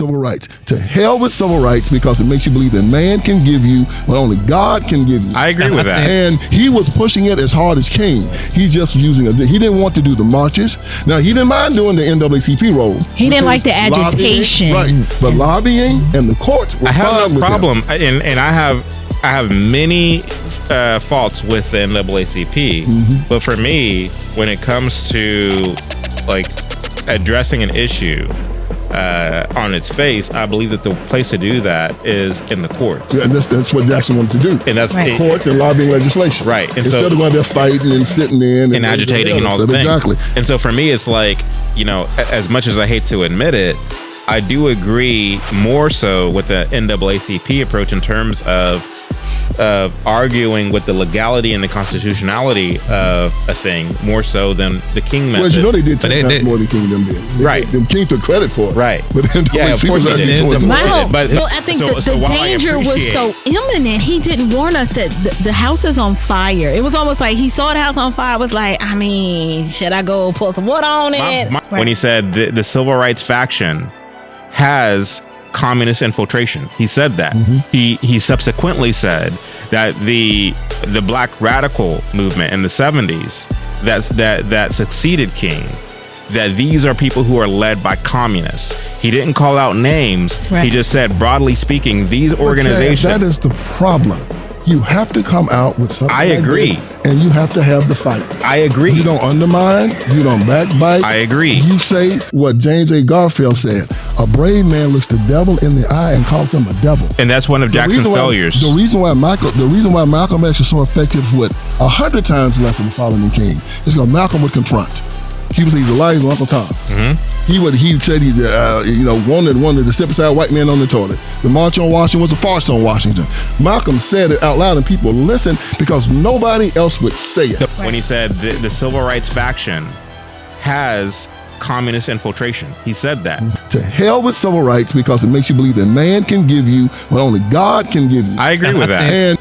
civil rights. To hell with civil rights because it makes you believe that man can give you what only God can give you. I agree with that. And he was pushing it as hard as King. He just was using he didn't want to do the marches. Now, he didn't mind doing the NAACP role. He didn't like the agitation. Right. But lobbying and the courts were I have no problem. Him. And I have many faults with the NAACP. Mm-hmm. But for me, when it comes to like addressing an issue on its face, I believe that the place to do that is in the courts. Yeah, and that's what Jackson wanted to do. And that's right. Courts and lobbying legislation. Right. And instead of going there fighting and sitting in and agitating and all the things. Exactly. And so for me, it's like, as much as I hate to admit it, I do agree more so with the NAACP approach in terms of arguing with the legality and the constitutionality of a thing more so than the King method. Well, they did take that more than King them did. Right. King took credit for it. Right. But NAACP was actually doing it. Well, I think the danger was so imminent. He didn't warn us that the house is on fire. It was almost like he saw the house on fire. Was like, should I go put some wood on it? When he said the civil rights faction has communist infiltration, he said that. Mm-hmm. He subsequently said that the black radical movement in the 70s that succeeded King, that these are people who are led by communists. He didn't call out names. Right. He just said, broadly speaking, these organizations. That is the problem. You have to come out with something. I agree. And you have to have the fight. I agree. You don't undermine. You don't backbite. I agree. You say what James A. Garfield said. A brave man looks the devil in the eye and calls him a devil. And that's one of Jackson's failures. The reason why Malcolm X is so effective with 100 times less than following the King is because Malcolm would confront. He's a liar, he's Uncle Tom. Mm-hmm. He said he wanted to sit beside white men on the toilet. The March on Washington was a farce on Washington. Malcolm said it out loud and people listened because nobody else would say it. When he said the civil rights faction has communist infiltration, he said that. To hell with civil rights because it makes you believe that man can give you what only God can give you. I agree with that. And